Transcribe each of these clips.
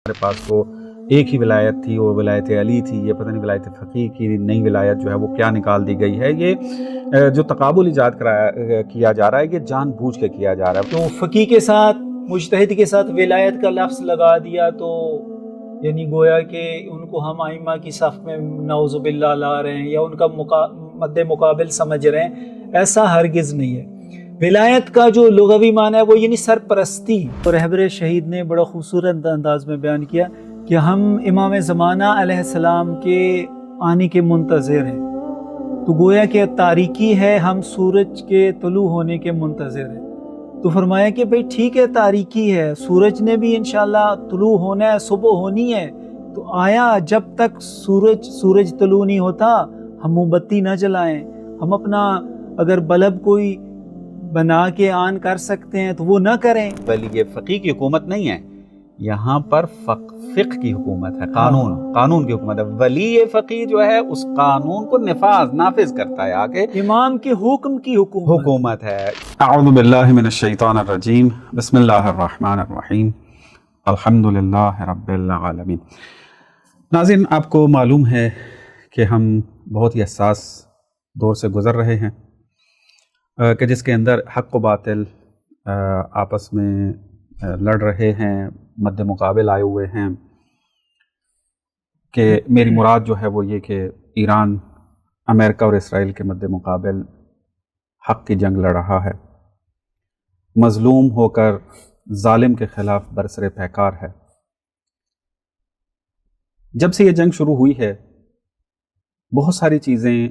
ہمارے پاس تو ایک ہی ولایت تھی، وہ ولایت علی تھی، یہ پتہ نہیں ولایت فقیہ کی نئی ولایت جو ہے وہ کیا نکال دی گئی ہے۔ یہ جو تقابل ایجاد کیا جا رہا ہے، یہ جان بوجھ کے کیا جا رہا ہے۔ تو فقیہ کے ساتھ مجتہد کے ساتھ ولایت کا لفظ لگا دیا تو یعنی گویا کہ ان کو ہم ائمہ کی صف میں نعوذ باللہ لا رہے ہیں یا ان کا مد مقابل سمجھ رہے ہیں، ایسا ہرگز نہیں ہے۔ ولایت کا جو لغوی معنی ہے وہ یعنی سرپرستی۔ رہبر شہید نے بڑا خوبصورت انداز میں بیان کیا کہ ہم امام زمانہ علیہ السلام کے آنے کے منتظر ہیں، تو گویا کہ تاریکی ہے، ہم سورج کے طلوع ہونے کے منتظر ہیں۔ تو فرمایا کہ بھئی ٹھیک ہے، تاریکی ہے، سورج نے بھی انشاءاللہ طلوع ہونا ہے، صبح ہونی ہے، تو آیا جب تک سورج طلوع نہیں ہوتا ہم موم بتی نہ جلائیں، ہم اپنا اگر بلب کوئی بنا کے آن کر سکتے ہیں تو وہ نہ کریں۔ ولی یہ فقیہ کی حکومت نہیں ہے، یہاں پر فقہ کی حکومت ہے، قانون کی حکومت ہے۔ ولی فقیہ جو ہے اس قانون کو نافذ کرتا ہے، آگے امام کے حکم کی حکومت ہے۔ اعوذ باللہ من الشیطان الرجیم، بسم اللہ الرحمن الرحیم، الحمدللہ رب العالمین۔ ناظرین، آپ کو معلوم ہے کہ ہم بہت ہی حساس دور سے گزر رہے ہیں کہ جس کے اندر حق و باطل آپس میں لڑ رہے ہیں، مد مقابل آئے ہوئے ہیں۔ کہ میری مراد جو ہے وہ یہ کہ ایران امریکہ اور اسرائیل کے مد مقابل حق کی جنگ لڑ رہا ہے، مظلوم ہو کر ظالم کے خلاف برسر پیکار ہے۔ جب سے یہ جنگ شروع ہوئی ہے بہت ساری چیزیں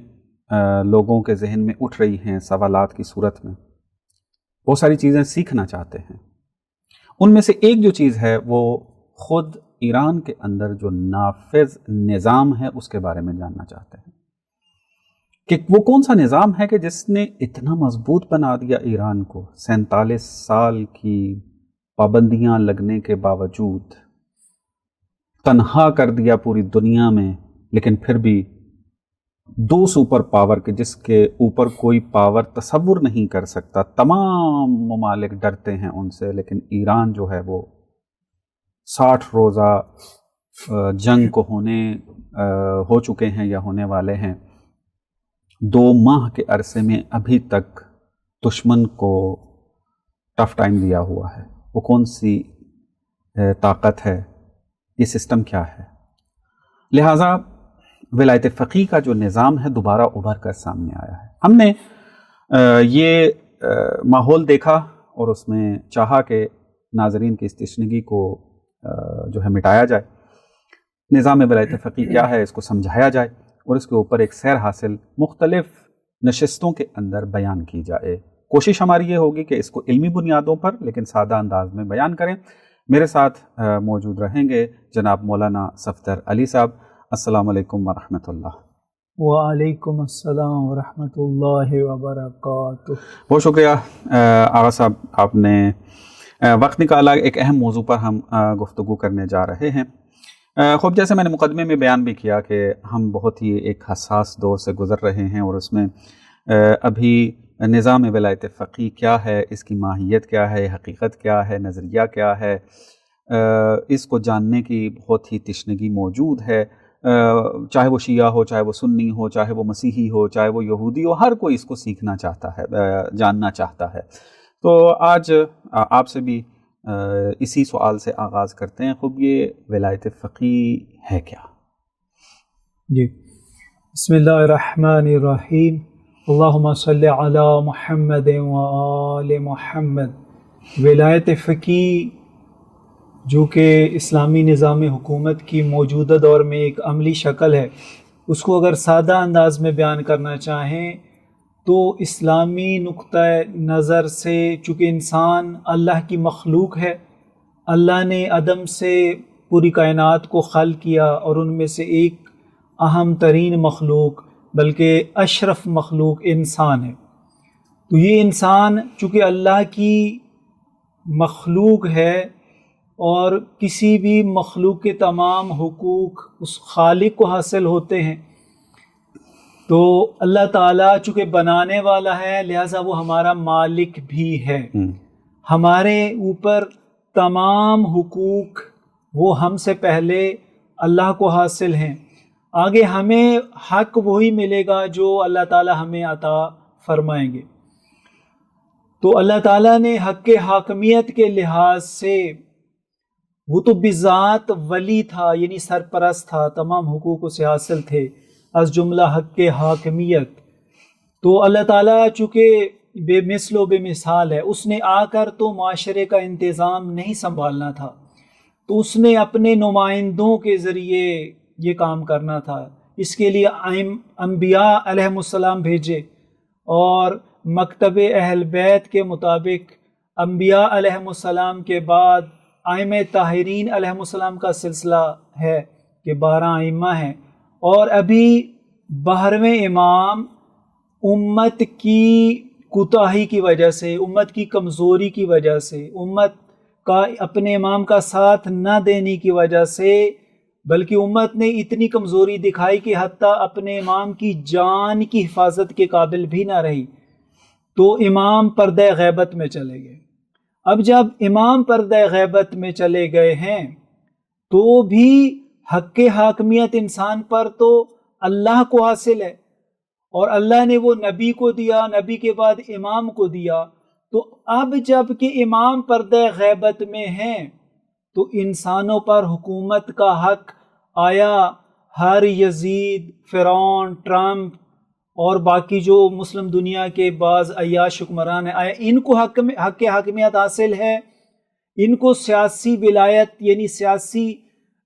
لوگوں کے ذہن میں اٹھ رہی ہیں سوالات کی صورت میں، بہت ساری چیزیں سیکھنا چاہتے ہیں۔ ان میں سے ایک جو چیز ہے وہ خود ایران کے اندر جو نافذ نظام ہے اس کے بارے میں جاننا چاہتے ہیں کہ وہ کون سا نظام ہے کہ جس نے اتنا مضبوط بنا دیا ایران کو، 47 سال کی پابندیاں لگنے کے باوجود تنہا کر دیا پوری دنیا میں، لیکن پھر بھی دو سپر پاور کے جس کے اوپر کوئی پاور تصور نہیں کر سکتا، تمام ممالک ڈرتے ہیں ان سے، لیکن ایران جو ہے وہ 60 روزہ جنگ کو ہو چکے ہیں یا ہونے والے ہیں، 2 ماہ کے عرصے میں ابھی تک دشمن کو ٹف ٹائم دیا ہوا ہے۔ وہ کون سی طاقت ہے، یہ سسٹم کیا ہے؟ لہٰذا ولایت فقیہ کا جو نظام ہے دوبارہ ابھر کر سامنے آیا ہے۔ ہم نے یہ ماحول دیکھا اور اس میں چاہا کہ ناظرین کی اس تشنگی کو جو ہے مٹایا جائے، نظام ولایت فقیہ کیا ہے اس کو سمجھایا جائے اور اس کے اوپر ایک سیر حاصل مختلف نشستوں کے اندر بیان کی جائے۔ کوشش ہماری یہ ہوگی کہ اس کو علمی بنیادوں پر لیکن سادہ انداز میں بیان کریں۔ میرے ساتھ موجود رہیں گے جناب مولانا صفدر علی صاحب۔ السلام علیکم ورحمۃ اللہ۔ وعلیکم السلام ورحمۃ اللہ وبرکاتہ۔ بہت شکریہ آغا صاحب، آپ نے وقت نکالا۔ ایک اہم موضوع پر ہم گفتگو کرنے جا رہے ہیں۔ خوب جیسے میں نے مقدمے میں بیان بھی کیا کہ ہم بہت ہی ایک حساس دور سے گزر رہے ہیں اور اس میں ابھی نظام ولایت فقیہ کیا ہے، اس کی ماہیت کیا ہے، حقیقت کیا ہے، نظریہ کیا ہے، اس کو جاننے کی بہت ہی تشنگی موجود ہے۔ چاہے وہ شیعہ ہو، چاہے وہ سنی ہو، چاہے وہ مسیحی ہو، چاہے وہ یہودی ہو، ہر کوئی اس کو سیکھنا چاہتا ہے، جاننا چاہتا ہے۔ تو آج آپ سے بھی اسی سوال سے آغاز کرتے ہیں، خوب یہ ولایت فقیہ ہے کیا؟ جی، بسم اللہ الرحمن الرحیم، اللہم صلی علی محمد وآل محمد۔ ولایت فقیہ جو کہ اسلامی نظام حکومت کی موجودہ دور میں ایک عملی شکل ہے، اس کو اگر سادہ انداز میں بیان کرنا چاہیں تو اسلامی نقطہ نظر سے چونکہ انسان اللہ کی مخلوق ہے، اللہ نے عدم سے پوری کائنات کو خلق کیا اور ان میں سے ایک اہم ترین مخلوق بلکہ اشرف مخلوق انسان ہے۔ تو یہ انسان چونکہ اللہ کی مخلوق ہے اور کسی بھی مخلوق کے تمام حقوق اس خالق کو حاصل ہوتے ہیں، تو اللہ تعالیٰ چونکہ بنانے والا ہے لہٰذا وہ ہمارا مالک بھی ہے۔ ہمارے اوپر تمام حقوق وہ ہم سے پہلے اللہ کو حاصل ہیں. آگے ہمیں حق وہی ملے گا جو اللہ تعالی ہمیں عطا فرمائیں گے. تو اللہ تعالیٰ نے حق حاکمیت کے لحاظ سے، وہ تو بذات ولی تھا، یعنی سرپرست تھا، تمام حقوق اسے حاصل تھے از جملہ حق حاکمیت. تو اللہ تعالیٰ چونکہ بے مثل و بے مثال ہے، اس نے آ کر تو معاشرے کا انتظام نہیں سنبھالنا تھا، تو اس نے اپنے نمائندوں کے ذریعے یہ کام کرنا تھا. اس کے لیے انبیاء علیہم السلام بھیجے، اور مکتب اہل بیت کے مطابق انبیاء علیہم السلام کے بعد ائمہ طاہرین علیہم السلام کا سلسلہ ہے کہ 12 ائمہ ہیں. اور ابھی 12ویں امام امت کی کوتاہی کی وجہ سے، امت کی کمزوری کی وجہ سے، امت کا اپنے امام کا ساتھ نہ دینے کی وجہ سے، بلکہ امت نے اتنی کمزوری دکھائی کہ حتیٰ اپنے امام کی جان کی حفاظت کے قابل بھی نہ رہی، تو امام پردہ غیبت میں چلے گئے. اب جب امام پردہ غیبت میں چلے گئے ہیں تو بھی حق حاکمیت انسان پر تو اللہ کو حاصل ہے، اور اللہ نے وہ نبی کو دیا، نبی کے بعد امام کو دیا. تو اب جب کہ امام پردہ غیبت میں ہیں تو انسانوں پر حکومت کا حق آیا ہر یزید، فرعون، ٹرمپ اور باقی جو مسلم دنیا کے بعض عیاش حکمران ہیں، آیا ان کو حق حاکمیت حاصل ہے، ان کو سیاسی ولایت یعنی سیاسی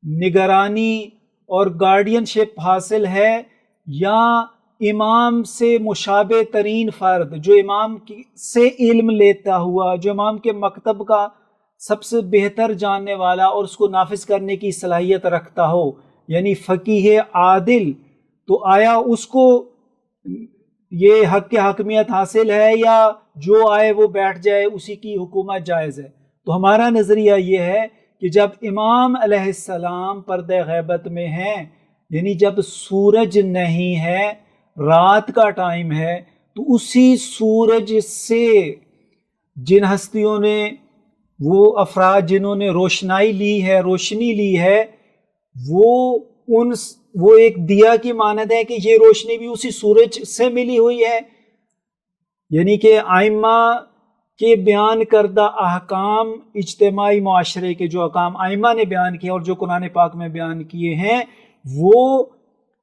نگرانی اور گارڈین شپ حاصل ہے، یا امام سے مشابہ ترین فرد جو امام سے علم لیتا ہوا، جو امام کے مکتب کا سب سے بہتر جاننے والا اور اس کو نافذ کرنے کی صلاحیت رکھتا ہو، یعنی فقیہ عادل، تو آیا اس کو یہ حق حاکمیت حاصل ہے، یا جو آئے وہ بیٹھ جائے اسی کی حکومت جائز ہے؟ تو ہمارا نظریہ یہ ہے کہ جب امام علیہ السلام پردہ غیبت میں ہیں، یعنی جب سورج نہیں ہے، رات کا ٹائم ہے، تو اسی سورج سے جن ہستیوں نے، وہ افراد جنہوں نے روشنائی لی ہے، روشنی لی ہے، وہ ایک دیا کی مانند ہے کہ یہ روشنی بھی اسی سورج سے ملی ہوئی ہے. یعنی کہ ائمہ کے بیان کردہ احکام، اجتماعی معاشرے کے جو احکام ائمہ نے بیان کیے اور جو قرآن پاک میں بیان کیے ہیں، وہ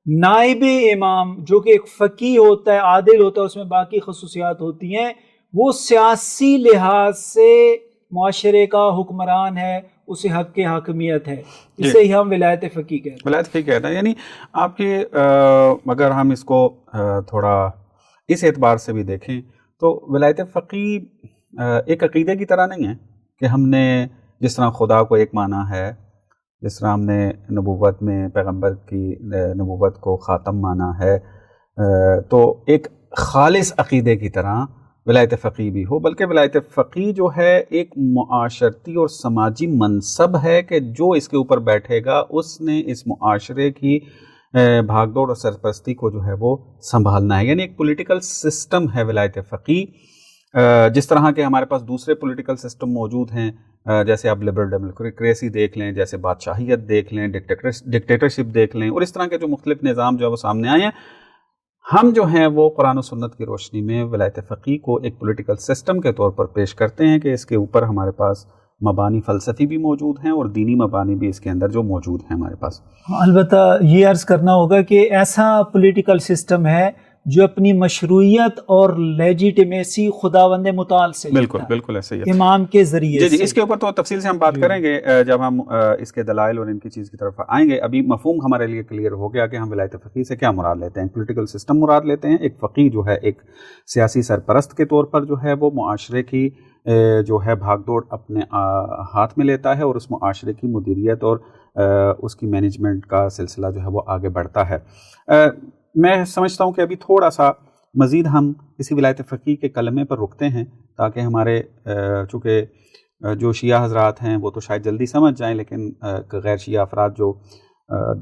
نائب امام جو کہ ایک فقیہ ہوتا ہے، عادل ہوتا ہے، اس میں باقی خصوصیات ہوتی ہیں، وہ سیاسی لحاظ سے معاشرے کا حکمران ہے، اسے حق حاکمیت ہے. اسے ہی ہم ولایت فقیہ کہتے ہیں. ولایت فقیہ کہتے ہیں. یعنی آپ کے اگر ہم اس کو تھوڑا اس اعتبار سے بھی دیکھیں تو ولایت فقیہ ایک عقیدے کی طرح نہیں ہے کہ ہم نے جس طرح خدا کو ایک مانا ہے، جس طرح ہم نے نبوت میں پیغمبر کی نبوت کو خاتم مانا ہے، تو ایک خالص عقیدے کی طرح ولایت فقیہ بھی ہو، بلکہ ولایت فقیہ جو ہے ایک معاشرتی اور سماجی منصب ہے کہ جو اس کے اوپر بیٹھے گا اس نے اس معاشرے کی بھاگ دوڑ اور سرپرستی کو جو ہے وہ سنبھالنا ہے. یعنی ایک پولیٹیکل سسٹم ہے ولایت فقیہ. جس طرح کے ہمارے پاس دوسرے پولیٹیکل سسٹم موجود ہیں، جیسے آپ لبرل ڈیموکریسی دیکھ لیں، جیسے بادشاہیت دیکھ لیں، ڈکٹیٹرشپ دیکھ لیں، اور اس طرح کے جو مختلف نظام جو ہے وہ سامنے آئے ہیں. ہم جو ہیں وہ قرآن و سنت کی روشنی میں ولایت فقیہ کو ایک پولیٹیکل سسٹم کے طور پر پیش کرتے ہیں کہ اس کے اوپر ہمارے پاس مبانی فلسفی بھی موجود ہیں اور دینی مبانی بھی اس کے اندر جو موجود ہیں ہمارے پاس. البتہ یہ عرض کرنا ہوگا کہ ایسا پولیٹیکل سسٹم ہے جو اپنی مشروعیت اور لیجیٹیمیسی خداوند متعال سے بالکل ایسے ہی امام کے ذریعے جی اس کے اوپر تو تفصیل سے ہم بات کریں گے جب ہم اس کے دلائل اور ان کی چیز کی طرف آئیں گے. ابھی مفہوم ہمارے لیے کلیئر ہو گیا کہ ہم ولایت فقیہ سے کیا مراد لیتے ہیں. پولیٹیکل سسٹم مراد لیتے ہیں. ایک فقیہ جو ہے ایک سیاسی سرپرست کے طور پر جو ہے وہ معاشرے کی جو ہے بھاگ دوڑ اپنے ہاتھ میں لیتا ہے اور اس معاشرے کی مدیریت اور اس کی مینجمنٹ کا سلسلہ جو ہے وہ آگے بڑھتا ہے. میں سمجھتا ہوں کہ ابھی تھوڑا سا مزید ہم اسی ولایت فقیہ کے کلمے پر رکتے ہیں تاکہ ہمارے چونکہ جو شیعہ حضرات ہیں وہ تو شاید جلدی سمجھ جائیں، لیکن غیر شیعہ افراد جو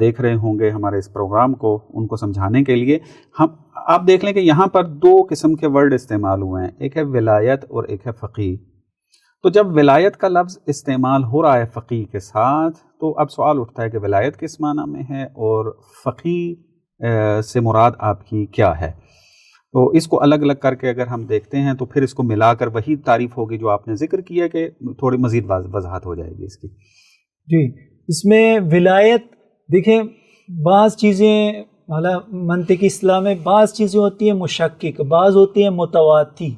دیکھ رہے ہوں گے ہمارے اس پروگرام کو، ان کو سمجھانے کے لیے آپ دیکھ لیں کہ یہاں پر دو قسم کے ورڈ استعمال ہوئے ہیں. ایک ہے ولایت اور ایک ہے فقیہ. تو جب ولایت کا لفظ استعمال ہو رہا ہے فقیہ کے ساتھ تو اب سوال اٹھتا ہے کہ ولایت کس معنی میں ہے اور فقیہ سے مراد آپ کی کیا ہے. تو اس کو الگ الگ کر کے اگر ہم دیکھتے ہیں تو پھر اس کو ملا کر وہی تعریف ہوگی جو آپ نے ذکر کی ہے کہ تھوڑی مزید وضاحت ہو جائے گی اس کی. جی اس میں ولایت دیکھیں بعض چیزیں منطقی اصطلاح میں بعض چیزیں ہوتی ہیں مشکک، بعض ہوتی ہیں متواتی.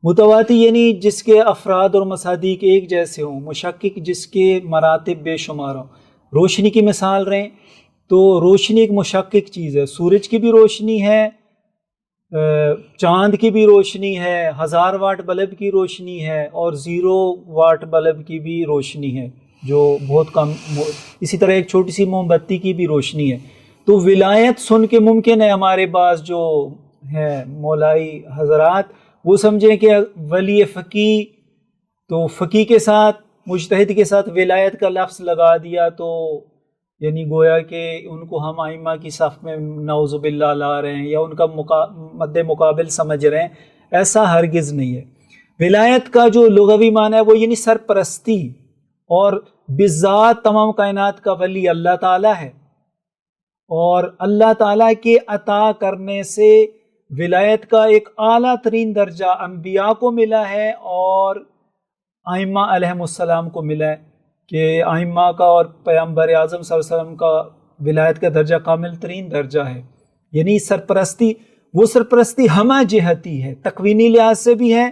متواتی یعنی جس کے افراد اور مصادیق ایک جیسے ہوں، مشکک جس کے مراتب بے شمار ہوں. روشنی کی مثال رہیں تو روشنی ایک مشکک چیز ہے، سورج کی بھی روشنی ہے، چاند کی بھی روشنی ہے، 1000 واٹ بلب کی روشنی ہے اور 0 واٹ بلب کی بھی روشنی ہے جو بہت کم. اسی طرح ایک چھوٹی سی موم بتی کی بھی روشنی ہے. تو ولایت سن کے ممکن ہے ہمارے پاس جو ہیں مولائی حضرات وہ سمجھیں کہ ولی فقی، تو فقی کے ساتھ مجتہد کے ساتھ ولایت کا لفظ لگا دیا تو یعنی گویا کہ ان کو ہم ائمہ کی صف میں نعوذ باللہ لا رہے ہیں یا ان کا مد مقابل سمجھ رہے ہیں. ایسا ہرگز نہیں ہے. ولایت کا جو لغوی معنی ہے وہ یعنی سرپرستی، اور بذات تمام کائنات کا ولی اللہ تعالیٰ ہے، اور اللہ تعالیٰ کے عطا کرنے سے ولایت کا ایک اعلیٰ ترین درجہ انبیاء کو ملا ہے اور ائمہ علیہم السلام کو ملا ہے کہ ائمہ کا اور پیغمبر اعظم صلی اللہ علیہ وسلم کا ولایت کا درجہ کامل ترین درجہ ہے. یعنی سرپرستی، وہ سرپرستی ہمہ جہتی ہے، تکوینی لحاظ سے بھی ہے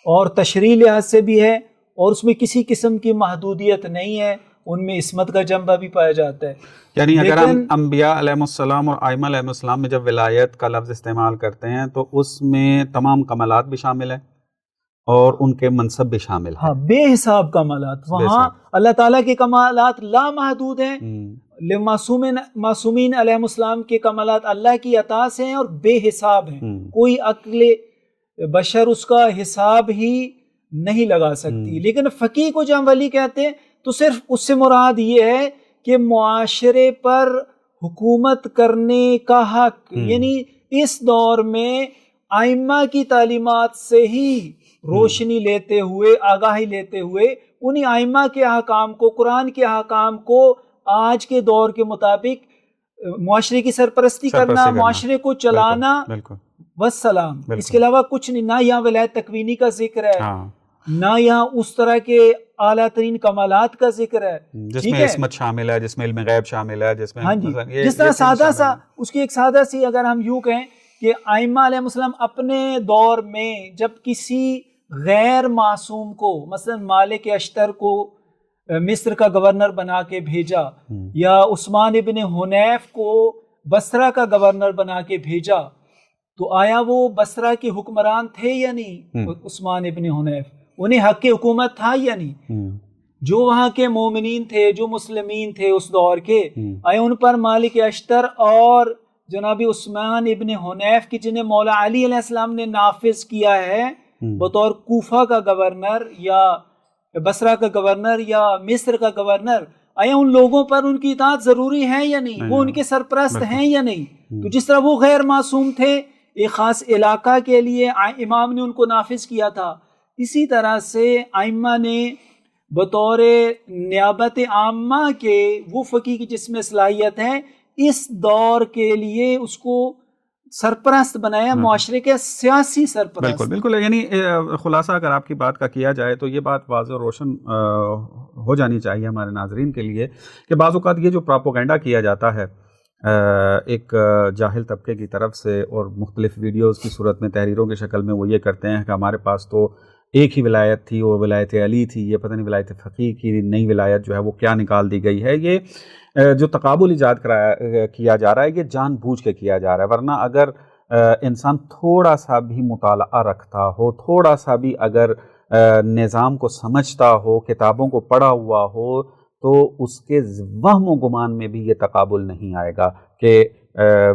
اور تشریعی لحاظ سے بھی ہے، اور اس میں کسی قسم کی محدودیت نہیں ہے، ان میں عصمت کا جنبہ بھی پایا جاتا ہے. یعنی اگر ہم انبیاء علیہ السلام اور ائمہ علیہ السلام میں جب ولایت کا لفظ استعمال کرتے ہیں تو اس میں تمام کمالات بھی شامل ہیں اور ان کے منصب بھی شامل ہیں. ہاں، بے حساب کمالات. وہاں اللہ تعالیٰ کے کمالات لامحدود ہیں، معصومین علیہ السلام کے کمالات اللہ کی عطا سے ہیں اور بے حساب ہیں. کوئی عقل بشر اس کا حساب ہی نہیں لگا سکتی. لیکن فقیہ کو جب ہم ولی کہتے ہیں تو صرف اس سے مراد یہ ہے کہ معاشرے پر حکومت کرنے کا حق، یعنی اس دور میں ائمہ کی تعلیمات سے ہی روشنی لیتے ہوئے، آگاہی لیتے ہوئے انہی ائمہ کے احکام کو، قرآن کے احکام کو آج کے دور کے مطابق معاشرے کی سرپرستی کرنا، معاشرے کو چلانا، والسلام. اس کے علاوہ کچھ نہیں. نہ یہاں ولایت تکوینی کا ذکر ہے، نہ یہاں اس طرح کے اعلیٰ ترین کمالات کا ذکر ہے جس میں عصمت شامل ہے، جس میں علم غیب شامل ہے، جس میں ہاں جی جس طرح سادہ سا اس کی ایک سادہ سی اگر ہم یوں کہیں کہ ائمہ علیہ السلام اپنے دور میں جب کسی غیر معصوم کو، مثلا مالک اشتر کو مصر کا گورنر بنا کے بھیجا، یا عثمان ابن حنیف کو بصرہ کا گورنر بنا کے بھیجا، تو آیا وہ بصرہ کے حکمران تھے یا نہیں؟ عثمان ابن حنیف انہیں حق حکومت تھا یا نہیں؟ جو وہاں کے مومنین تھے، جو مسلمین تھے اس دور کے، آیا ان پر مالک اشتر اور جناب عثمان ابن حنیف کی جنہیں مولا علی علیہ السلام نے نافذ کیا ہے بطور کوفہ کا گورنر یا بصرہ کا گورنر یا مصر کا گورنر، آیا ان لوگوں پر ان کی اطاعت ضروری ہے یا نہیں؟ وہ ان کے سرپرست ہیں یا نہیں؟ تو جس طرح وہ غیر معصوم تھے، ایک خاص علاقہ کے لیے امام نے ان کو نافذ کیا تھا، اسی طرح سے ائمہ نے بطور نیابت عامہ کے وہ فقیہ کی جس میں صلاحیت ہے اس دور کے لیے اس کو سرپرست بنایا، معاشرے کے سیاسی سرپرست. بالکل. یعنی خلاصہ اگر آپ کی بات کا کیا جائے تو یہ بات واضح اور روشن ہو جانی چاہیے ہمارے ناظرین کے لیے کہ بعض اوقات یہ جو پراپوگنڈا کیا جاتا ہے ایک جاہل طبقے کی طرف سے اور مختلف ویڈیوز کی صورت میں، تحریروں کی شکل میں، وہ یہ کرتے ہیں کہ ہمارے پاس تو ایک ہی ولایت تھی اور ولایت علی تھی، یہ پتہ نہیں ولایت فقیہ کی نئی ولایت جو ہے وہ کیا نکال دی گئی ہے. یہ جو تقابل ایجاد کیا جا رہا ہے یہ جان بوجھ کے کیا جا رہا ہے. ورنہ اگر انسان تھوڑا سا بھی مطالعہ رکھتا ہو، تھوڑا سا بھی اگر نظام کو سمجھتا ہو، کتابوں کو پڑھا ہوا ہو، تو اس کے وہم و گمان میں بھی یہ تقابل نہیں آئے گا کہ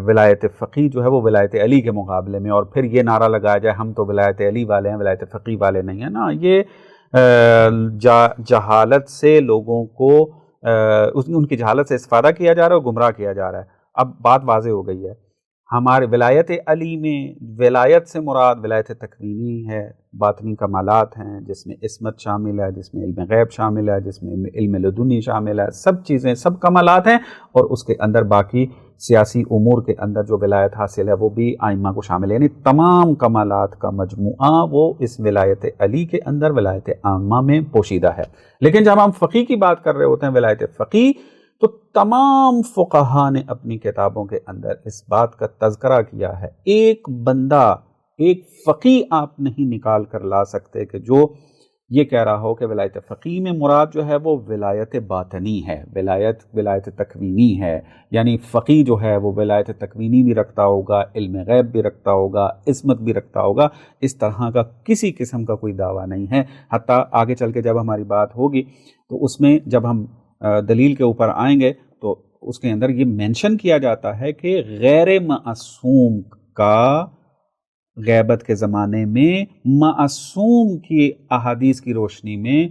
ولایت فقیہ جو ہے وہ ولایت علی کے مقابلے میں، اور پھر یہ نعرہ لگایا جائے ہم تو ولایت علی والے ہیں، ولایت فقیہ والے نہیں ہیں. نا، یہ جہالت سے لوگوں کو ان کی جہالت سے استفادہ کیا جا رہا ہے اور گمراہ کیا جا رہا ہے. اب بات واضح ہو گئی ہے، ہمارے ولایت علی میں ولایت سے مراد ولایت تکوینی ہے، باطنی کمالات ہیں، جس میں عصمت شامل ہے، جس میں علم غیب شامل ہے، جس میں علم لدنی شامل ہے، سب چیزیں، سب کمالات ہیں، اور اس کے اندر باقی سیاسی امور کے اندر جو ولایت حاصل ہے وہ بھی ائمہ کو شامل ہے، یعنی تمام کمالات کا مجموعہ وہ اس ولایت علی کے اندر ولایت عامہ میں پوشیدہ ہے۔ لیکن جب ہم فقیہ کی بات کر رہے ہوتے ہیں، ولایت فقیہ، تو تمام فقہا نے اپنی کتابوں کے اندر اس بات کا تذکرہ کیا ہے، ایک بندہ، ایک فقیہ آپ نہیں نکال کر لا سکتے کہ جو یہ کہہ رہا ہو کہ ولایت فقیہ میں مراد جو ہے وہ ولایت باطنی ہے، ولایت تکوینی ہے، یعنی فقیہ جو ہے وہ ولایت تکوینی بھی رکھتا ہوگا، علم غیب بھی رکھتا ہوگا، عصمت بھی رکھتا ہوگا، اس طرح کا کسی قسم کا کوئی دعویٰ نہیں ہے۔ حتیٰ آگے چل کے جب ہماری بات ہوگی تو اس میں جب ہم دلیل کے اوپر آئیں گے تو اس کے اندر یہ مینشن کیا جاتا ہے کہ غیر معصوم کا غیبت کے زمانے میں معصوم کی احادیث کی روشنی میں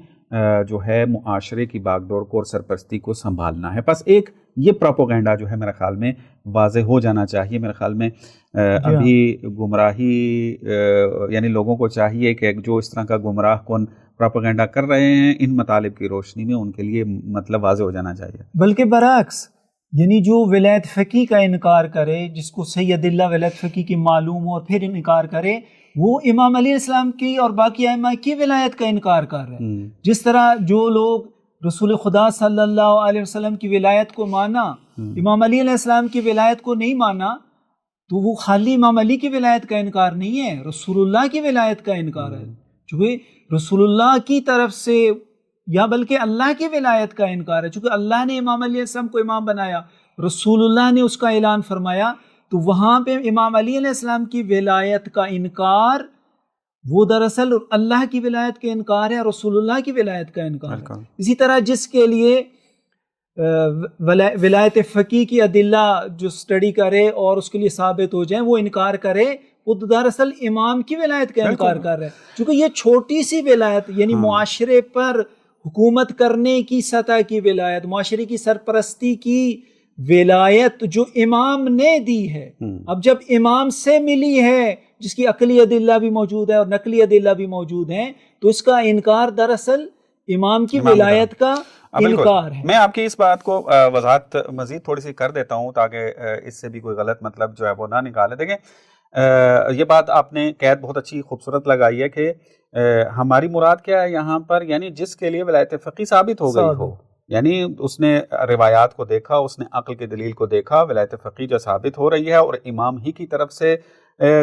جو ہے معاشرے کی باغ ڈور کو اور سرپرستی کو سنبھالنا ہے۔ بس ایک یہ پروپیگنڈا جو ہے میرے خیال میں واضح ہو جانا چاہیے۔ میرے خیال میں ابھی گمراہی، یعنی لوگوں کو چاہیے کہ جو اس طرح کا گمراہ کن پروپیگنڈا کر رہے ہیں، ان مطالب کی روشنی میں ان کے لیے مطلب واضح ہو جانا چاہیے۔ بلکہ برعکس، یعنی جو ولایت فقیہ کا انکار کرے، جس کو سید اللہ ولایت فقیہ کی معلوم ہو اور پھر انکار کرے، وہ امام علیہ السلام کی اور باقی ائمہ کی ولایت کا انکار کر رہے ہیں۔ جس طرح جو لوگ رسول خدا صلی اللہ علیہ وسلم کی ولایت کو مانا، امام علی علیہ السلام کی ولایت کو نہیں مانا، تو وہ خالی امام علی کی ولایت کا انکار نہیں ہے، رسول اللہ کی ولایت کا انکار ہے، چونکہ رسول اللہ کی طرف سے یا بلکہ اللہ کی ولایت کا انکار ہے، چونکہ اللہ نے امام علیہ السلام کو امام بنایا، رسول اللہ نے اس کا اعلان فرمایا، تو وہاں پہ امام علی علیہ السلام کی ولایت کا انکار وہ دراصل اللہ کی ولایت کا انکار ہے، رسول اللہ کی ولایت کا انکار ہے۔ اسی طرح جس کے لیے ولایت فقیہ کی ادلہ جو سٹڈی کرے اور اس کے لیے ثابت ہو جائیں، وہ انکار کرے، وہ دراصل امام کی ولایت کا انکار کر رہا ہے، چونکہ یہ چھوٹی سی ولایت، یعنی معاشرے پر حکومت کرنے کی سطح کی ولایت، معاشرے کی سرپرستی کی ولایت جو امام نے دی ہے، اب جب امام سے ملی ہے، جس کی عقلی ادلہ بھی موجود ہے اور نقلی ادلہ بھی موجود ہیں، تو اس کا انکار دراصل امام کی ولایت کا انکار ہے۔ میں آپ کی اس بات کو وضاحت مزید تھوڑی سی کر دیتا ہوں تاکہ اس سے بھی کوئی غلط مطلب جو ہے وہ نہ نکالے۔ دیکھیں، یہ بات آپ نے قید بہت اچھی خوبصورت لگائی ہے کہ ہماری مراد کیا ہے یہاں پر، یعنی جس کے لیے ولایت فقیہ ثابت ہو گئی ہو، یعنی اس نے روایات کو دیکھا، اس نے عقل کی دلیل کو دیکھا، ولایت فقیہ جو ثابت ہو رہی ہے اور امام ہی کی طرف سے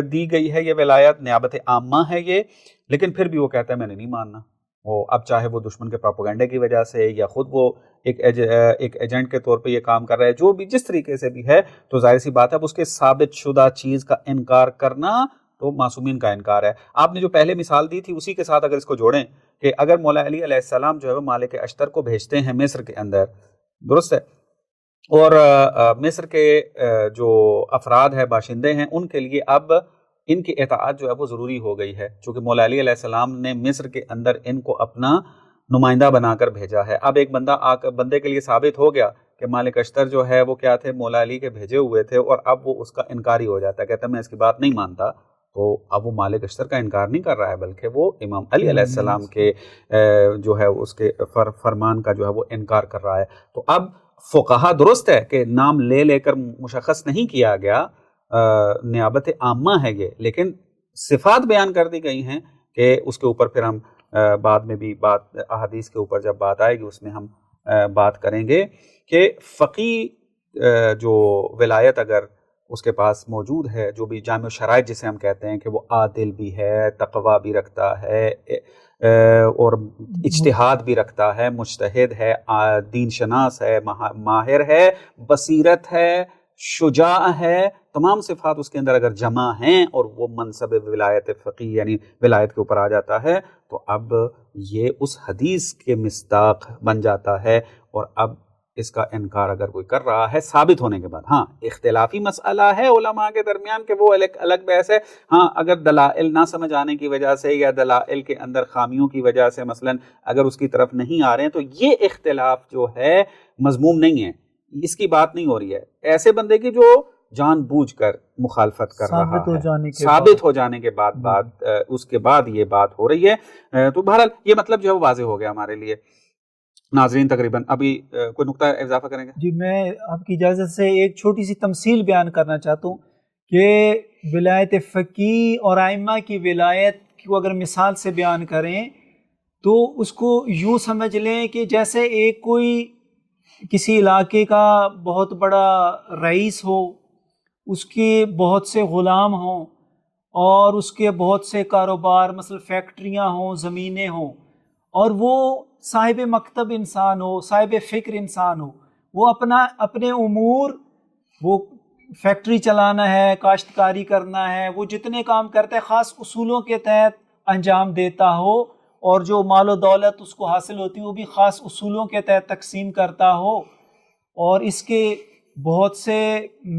دی گئی ہے، یہ ولایت نیابت عامہ ہے یہ، لیکن پھر بھی وہ کہتا ہے میں نے نہیں ماننا۔ وہ اب چاہے وہ دشمن کے پروپیگنڈے کی وجہ سے یا خود وہ ایک ایجنٹ کے طور پہ یہ کام کر رہا ہے، جو بھی جس طریقے سے بھی ہے، تو ظاہر سی بات ہے اب اس کے ثابت شدہ چیز کا انکار کرنا تو معصومین کا انکار ہے۔ آپ نے جو پہلے مثال دی تھی اسی کے ساتھ اگر اس کو جوڑیں کہ اگر مولا علی علیہ السلام جو ہے وہ مالک اشتر کو بھیجتے ہیں مصر کے اندر، درست ہے، اور مصر کے جو افراد ہے، باشندے ہیں، ان کے لیے اب ان کی اطاعت جو ہے وہ ضروری ہو گئی ہے، چونکہ مولا علی علیہ السلام نے مصر کے اندر ان کو اپنا نمائندہ بنا کر بھیجا ہے۔ اب ایک بندے کے لیے ثابت ہو گیا کہ مالک اشتر جو ہے وہ کیا تھے، مولا علی کے بھیجے ہوئے تھے، اور اب وہ اس کا انکاری ہو جاتا ہے، کہتا ہے میں اس کی بات نہیں مانتا، تو اب وہ مالک اشتر کا انکار نہیں کر رہا ہے بلکہ وہ امام علی علیہ السلام کے جو ہے اس کے فرمان کا جو ہے وہ انکار کر رہا ہے۔ تو اب فقہا، درست ہے کہ نام لے لے کر مشخص نہیں کیا گیا، نیابت عامہ ہے یہ، لیکن صفات بیان کر دی گئی ہیں کہ اس کے اوپر پھر ہم بعد میں بھی بات احادیث کے اوپر جب بات آئے گی اس میں ہم بات کریں گے کہ فقیہ جو ولایت اگر اس کے پاس موجود ہے، جو بھی جامع شرائط جسے ہم کہتے ہیں کہ وہ عادل بھی ہے، تقوی بھی رکھتا ہے اور اجتہاد بھی رکھتا ہے، مجتہد ہے، دین شناس ہے، ماہر ہے، بصیرت ہے، شجاع ہے، تمام صفات اس کے اندر اگر جمع ہیں اور وہ منصب ولایت فقیہ یعنی ولایت کے اوپر آ جاتا ہے، تو اب یہ اس حدیث کے مصداق بن جاتا ہے، اور اب اس کا انکار اگر کوئی کر رہا ہے ثابت ہونے کے بعد، ہاں اختلافی مسئلہ ہے علماء کے درمیان کہ وہ الگ بحث ہے، ہاں اگر دلائل نہ سمجھ آنے کی وجہ سے یا دلائل کے اندر خامیوں کی وجہ سے مثلا اگر اس کی طرف نہیں آ رہے ہیں، تو یہ اختلاف جو ہے مذموم نہیں ہے، اس کی بات نہیں ہو رہی ہے۔ ایسے بندے کی جو جان بوجھ کر مخالفت کر رہا ہے، ثابت ہو جانے کے بعد اس کے بعد یہ بات ہو رہی ہے. تو بہرحال یہ مطلب جو ہے وہ واضح ہو گیا ہمارے لیے. ناظرین تقریباً ابھی کوئی نقطہ اضافہ کریں گے؟ جی میں آپ کی اجازت سے ایک چھوٹی سی تمثیل بیان کرنا چاہتا ہوں کہ ولایت فقیہ اور ائمہ کی ولایت کو اگر مثال سے بیان کریں تو اس کو یوں سمجھ لیں کہ جیسے ایک کوئی کسی علاقے کا بہت بڑا رئیس ہو، اس کے بہت سے غلام ہوں اور اس کے بہت سے کاروبار مثلا فیکٹریاں ہوں، زمینیں ہوں، اور وہ صاحب مکتب انسان ہو، صاحب فکر انسان ہو. وہ اپنے امور، وہ فیکٹری چلانا ہے، کاشتکاری کرنا ہے، وہ جتنے کام کرتا ہے خاص اصولوں کے تحت انجام دیتا ہو، اور جو مال و دولت اس کو حاصل ہوتی ہے وہ بھی خاص اصولوں کے تحت تقسیم کرتا ہو، اور اس کے بہت سے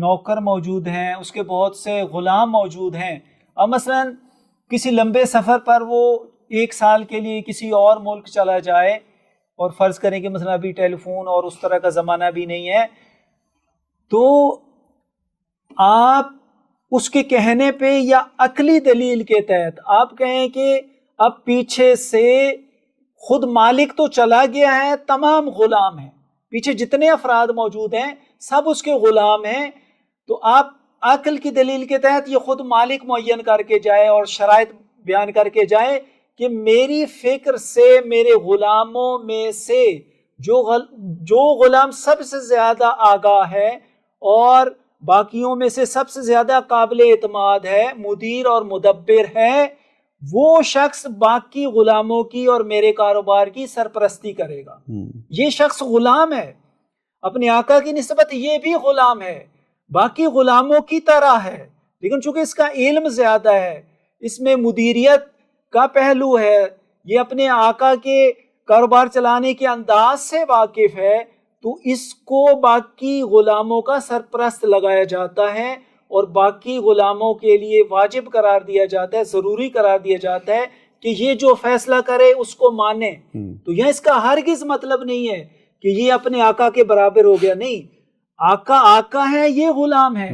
نوکر موجود ہیں، اس کے بہت سے غلام موجود ہیں. اب مثلا کسی لمبے سفر پر وہ 1 سال کے لیے کسی اور ملک چلا جائے، اور فرض کریں کہ مثلا ابھی ٹیلی فون اور اس طرح کا زمانہ بھی نہیں ہے، تو آپ اس کے کہنے پہ یا عقلی دلیل کے تحت آپ کہیں کہ اب پیچھے سے خود مالک تو چلا گیا ہے، تمام غلام ہیں، پیچھے جتنے افراد موجود ہیں سب اس کے غلام ہیں، تو آپ عقل کی دلیل کے تحت یہ خود مالک معین کر کے جائے اور شرائط بیان کر کے جائے کہ میری فکر سے میرے غلاموں میں سے جو غلام سب سے زیادہ آگاہ ہے اور باقیوں میں سے سب سے زیادہ قابل اعتماد ہے، مدیر اور مدبر ہے، وہ شخص باقی غلاموں کی اور میرے کاروبار کی سرپرستی کرے گا. یہ شخص غلام ہے، اپنے آقا کی نسبت یہ بھی غلام ہے، باقی غلاموں کی طرح ہے، لیکن چونکہ اس کا علم زیادہ ہے، اس میں مدیریت کا پہلو ہے، یہ اپنے آقا کے کاروبار چلانے کے انداز سے واقف ہے، تو اس کو باقی غلاموں کا سرپرست لگایا جاتا ہے اور باقی غلاموں کے لیے واجب قرار دیا جاتا ہے، ضروری قرار دیا جاتا ہے کہ یہ جو فیصلہ کرے اس کو مانے. تو یہ اس کا ہرگز مطلب نہیں ہے کہ یہ اپنے آقا کے برابر ہو گیا، نہیں، آقا ہے، یہ غلام ہے،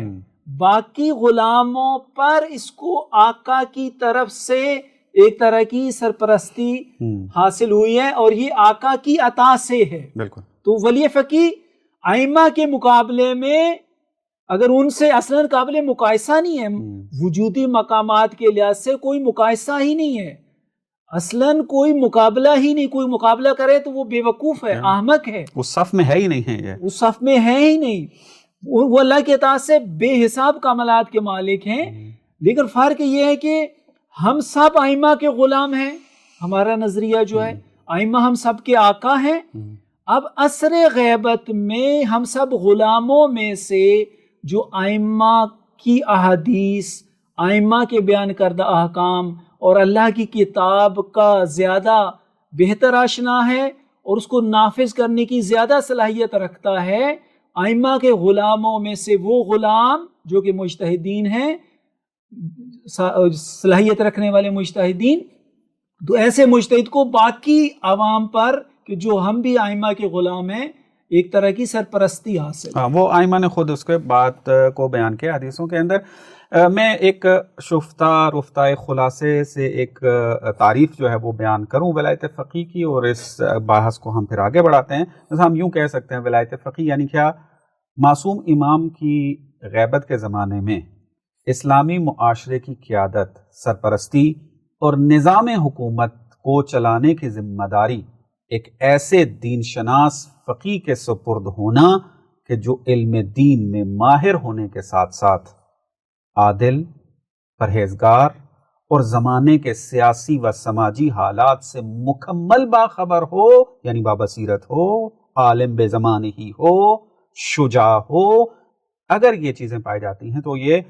باقی غلاموں پر اس کو آقا کی طرف سے ایک طرح کی سرپرستی حاصل ہوئی ہے اور یہ آقا کی عطا سے ہے. بالکل. تو ولی فقیہ ائمہ کے مقابلے میں اگر ان سے اصلاً قابل مقایسہ نہیں ہے، وجودی مقامات کے لحاظ سے کوئی مقایسہ ہی نہیں ہے، اصلاً کوئی مقابلہ ہی نہیں، کوئی مقابلہ کرے تو وہ بے وقوف ہے، احمق ہے، اس صف میں ہے ہی نہیں ہے، اس صف میں ہے ہی نہیں. وہ اللہ کے عطا سے بے حساب کمالات کے مالک ہیں، لیکن فرق یہ ہے کہ ہم سب ائمہ کے غلام ہیں. ہمارا نظریہ جو ہے ائمہ ہم سب کے آقا ہیں. اب عصر غیبت میں ہم سب غلاموں میں سے جو ائمہ کی احادیث، ائمہ کے بیان کردہ احکام اور اللہ کی کتاب کا زیادہ بہتر آشنا ہے اور اس کو نافذ کرنے کی زیادہ صلاحیت رکھتا ہے، ائمہ کے غلاموں میں سے وہ غلام جو کہ مجتہدین ہیں، صلاحیت رکھنے والے مجتہدین، تو ایسے مجتہد کو باقی عوام پر کہ جو ہم بھی ائمہ کے غلام ہیں ایک طرح کی سرپرستی حاصل. وہ ائمہ نے خود اس کے بات کو بیان کیا حدیثوں کے اندر. میں ایک شفتہ رفتہ خلاصے سے ایک تعریف جو ہے وہ بیان کروں ولایت فقیہ کی، اور اس بحث کو ہم پھر آگے بڑھاتے ہیں. جیسے ہم یوں کہہ سکتے ہیں ولایت فقیہ یعنی کیا؟ معصوم امام کی غیبت کے زمانے میں اسلامی معاشرے کی قیادت، سرپرستی اور نظام حکومت کو چلانے کی ذمہ داری ایک ایسے دین شناس فقیہ کے سپرد ہونا کہ جو علم دین میں ماہر ہونے کے ساتھ ساتھ عادل، پرہیزگار اور زمانے کے سیاسی و سماجی حالات سے مکمل باخبر ہو، یعنی بابصیرت ہو، عالم بے زمانہ ہی ہو، شجاع ہو. اگر یہ چیزیں پائی جاتی ہیں تو یہ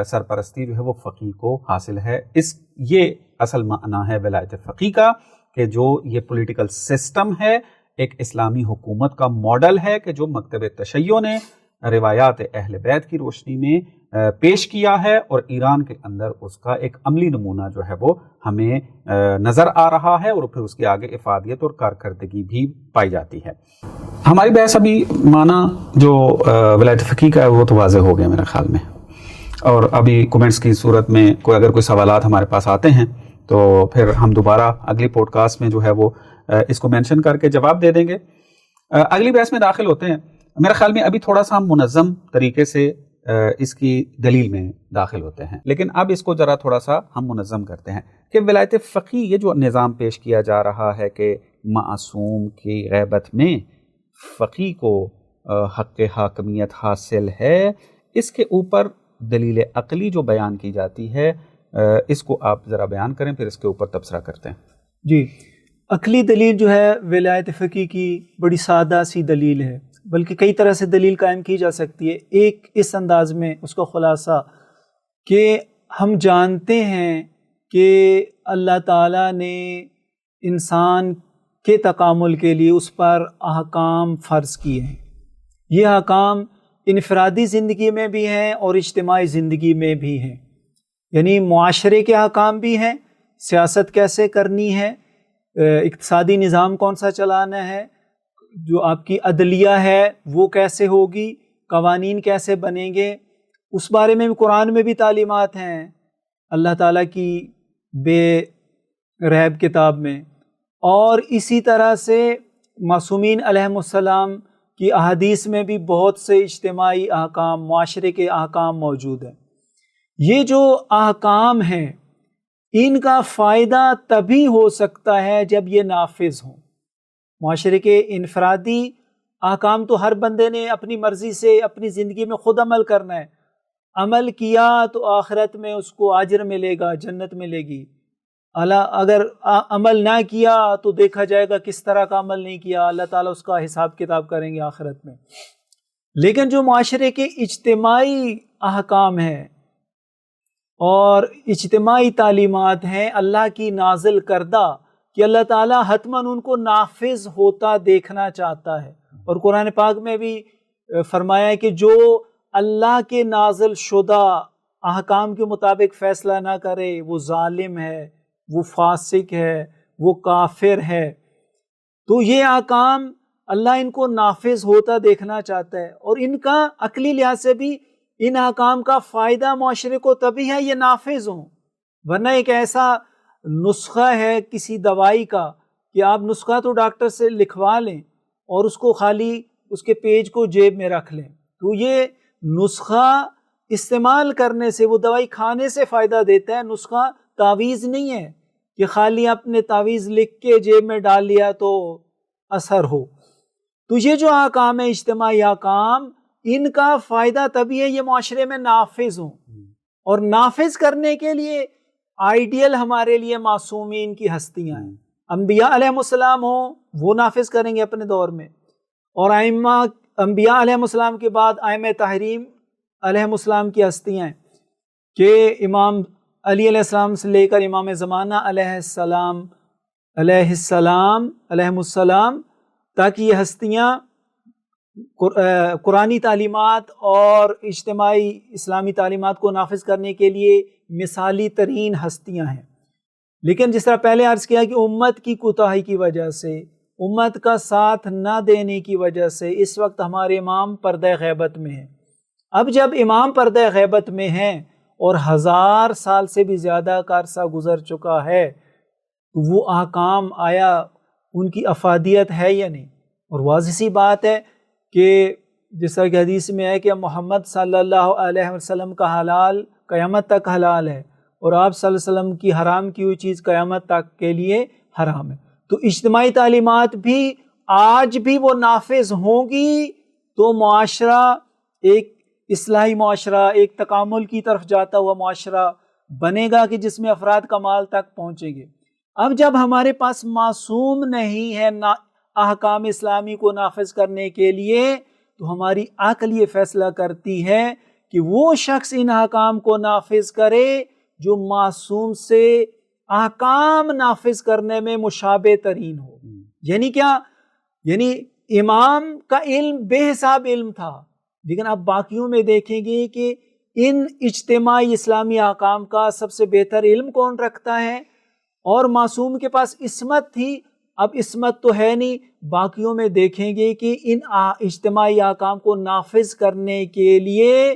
سرپرستی جو ہے وہ فقیہ کو حاصل ہے. یہ اصل معنی ہے ولایت فقیہ کا، کہ جو یہ پولیٹیکل سسٹم ہے، ایک اسلامی حکومت کا ماڈل ہے کہ جو مکتب تشیع نے روایات اہل بیت کی روشنی میں پیش کیا ہے، اور ایران کے اندر اس کا ایک عملی نمونہ جو ہے وہ ہمیں نظر آ رہا ہے، اور پھر اس کے آگے افادیت اور کارکردگی بھی پائی جاتی ہے۔ ہماری بحث ابھی معنی جو ولایت فقیہ کا ہے وہ تو واضح ہو گیا میرے خیال میں، اور ابھی کومنٹس کی صورت میں اگر کوئی سوالات ہمارے پاس آتے ہیں تو پھر ہم دوبارہ اگلی پوڈ کاسٹ میں جو ہے وہ اس کو مینشن کر کے جواب دے دیں گے۔ اگلی بحث میں داخل ہوتے ہیں۔ میرے خیال میں ابھی تھوڑا سا ہم منظم طریقے سے اس کی دلیل میں داخل ہوتے ہیں، لیکن اب اس کو ذرا تھوڑا سا ہم منظم کرتے ہیں کہ ولایت فقیہ یہ جو نظام پیش کیا جا رہا ہے کہ معصوم کی غیبت میں فقیہ کو حق حاکمیت حاصل ہے، اس کے اوپر دلیل عقلی جو بیان کی جاتی ہے اس کو آپ ذرا بیان کریں، پھر اس کے اوپر تبصرہ کرتے ہیں۔ جی، عقلی دلیل جو ہے ولایت فقیہ کی بڑی سادہ سی دلیل ہے، بلکہ کئی طرح سے دلیل قائم کی جا سکتی ہے۔ ایک اس انداز میں اس کا خلاصہ کہ ہم جانتے ہیں کہ اللہ تعالیٰ نے انسان کے تکامل کے لیے اس پر احکام فرض کیے ہیں۔ یہ احکام انفرادی زندگی میں بھی ہیں اور اجتماعی زندگی میں بھی ہیں، یعنی معاشرے کے احکام بھی ہیں، سیاست کیسے کرنی ہے، اقتصادی نظام کون سا چلانا ہے، جو آپ کی عدلیہ ہے وہ کیسے ہوگی، قوانین کیسے بنیں گے، اس بارے میں بھی قرآن میں بھی تعلیمات ہیں اللہ تعالیٰ کی بے ریب کتاب میں، اور اسی طرح سے معصومین علیہم السلام کی احادیث میں بھی بہت سے اجتماعی احکام، معاشرے کے احکام موجود ہیں۔ یہ جو احکام ہیں ان کا فائدہ تبھی ہو سکتا ہے جب یہ نافذ ہوں۔ معاشرے کے انفرادی احکام تو ہر بندے نے اپنی مرضی سے اپنی زندگی میں خود عمل کرنا ہے، عمل کیا تو آخرت میں اس کو اجر ملے گا، جنت ملے گی، اگر عمل نہ کیا تو دیکھا جائے گا کس طرح کا عمل نہیں کیا، اللہ تعالیٰ اس کا حساب کتاب کریں گے آخرت میں۔ لیکن جو معاشرے کے اجتماعی احکام ہیں اور اجتماعی تعلیمات ہیں اللہ کی نازل کردہ، کہ اللہ تعالیٰ حتماً ان کو نافذ ہوتا دیکھنا چاہتا ہے، اور قرآن پاک میں بھی فرمایا ہے کہ جو اللہ کے نازل شدہ احکام کے مطابق فیصلہ نہ کرے وہ ظالم ہے، وہ فاسق ہے، وہ کافر ہے۔ تو یہ احکام اللہ ان کو نافذ ہوتا دیکھنا چاہتا ہے، اور ان کا عقلی لحاظ سے بھی ان احکام کا فائدہ معاشرے کو تبھی ہے یہ نافذ ہوں، ورنہ ایک ایسا نسخہ ہے کسی دوائی کا کہ آپ نسخہ تو ڈاکٹر سے لکھوا لیں اور اس کو خالی اس کے پیج کو جیب میں رکھ لیں، تو یہ نسخہ استعمال کرنے سے، وہ دوائی کھانے سے فائدہ دیتا ہے، نسخہ تعویذ نہیں ہے کہ خالی اپنے تعویذ لکھ کے جیب میں ڈال لیا تو اثر ہو۔ تو یہ جو احکام ہے اجتماعی احکام، ان کا فائدہ تبھی ہے یہ معاشرے میں نافذ ہوں، اور نافذ کرنے کے لیے آئیڈیل ہمارے لیے معصومین کی ہستیاں ہیں۔ انبیاء علیہ السلام ہوں وہ نافذ کریں گے اپنے دور میں، اور ائمہ انبیاء علیہ السلام کے بعد ائمہ تحریم علیہ السلام کی ہستیاں ہیں کہ امام علی علیہ السلام سے لے کر امام زمانہ علیہ السلام تاکہ یہ ہستیاں قرآنی تعلیمات اور اجتماعی اسلامی تعلیمات کو نافذ کرنے کے لیے مثالی ترین ہستیاں ہیں۔ لیکن جس طرح پہلے عرض کیا کہ امت کی کوتاہی کی وجہ سے، امت کا ساتھ نہ دینے کی وجہ سے اس وقت ہمارے امام پردہ غیبت میں ہیں۔ اب جب امام پردہ غیبت میں ہیں اور 1000 سال سے بھی زیادہ کا عرصہ گزر چکا ہے، تو وہ احکام آیا ان کی افادیت ہے یا نہیں؟ اور واضح سی بات ہے کہ جس طرح کہ حدیث میں ہے کہ محمد صلی اللہ علیہ وسلم کا حلال قیامت تک حلال ہے، اور آپ صلی اللہ علیہ وسلم کی حرام کی ہوئی چیز قیامت تک کے لیے حرام ہے۔ تو اجتماعی تعلیمات بھی آج بھی وہ نافذ ہوں گی تو معاشرہ ایک اصلاحی معاشرہ، ایک تکامل کی طرف جاتا ہوا معاشرہ بنے گا کہ جس میں افراد کمال تک پہنچیں گے۔ اب جب ہمارے پاس معصوم نہیں ہے احکام اسلامی کو نافذ کرنے کے لیے، تو ہماری عقل یہ فیصلہ کرتی ہے کہ وہ شخص ان احکام کو نافذ کرے جو معصوم سے احکام نافذ کرنے میں مشابہ ترین ہو۔ یعنی کیا؟ یعنی امام کا علم بے حساب علم تھا، لیکن اب باقیوں میں دیکھیں گے کہ ان اجتماعی اسلامی احکام کا سب سے بہتر علم کون رکھتا ہے، اور معصوم کے پاس عصمت تھی، اب عصمت تو ہے نہیں، باقیوں میں دیکھیں گے کہ ان اجتماعی احکام کو نافذ کرنے کے لیے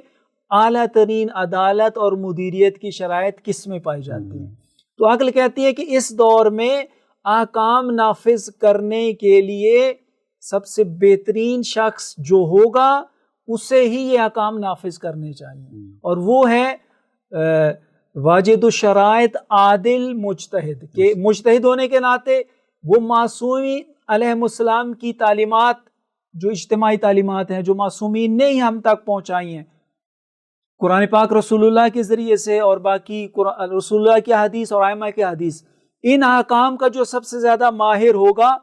اعلیٰ ترین عدالت اور مدیریت کی شرائط کس میں پائی جاتی ہیں۔ تو عقل کہتی ہے کہ اس دور میں احکام نافذ کرنے کے لیے سب سے بہترین شخص جو ہوگا اسے ہی یہ احکام نافذ کرنے چاہیے، اور وہ ہے واجد الشرائط عادل مجتہد، کہ مجتہد ہونے کے ناطے وہ معصومین علیہ السلام کی تعلیمات، جو اجتماعی تعلیمات ہیں جو معصومین نے ہی ہم تک پہنچائی ہیں قرآن پاک رسول اللہ کے ذریعے سے، اور باقی رسول اللہ کی حدیث اور ائمہ کی حدیث، ان احکام کا جو سب سے زیادہ ماہر ہوگا،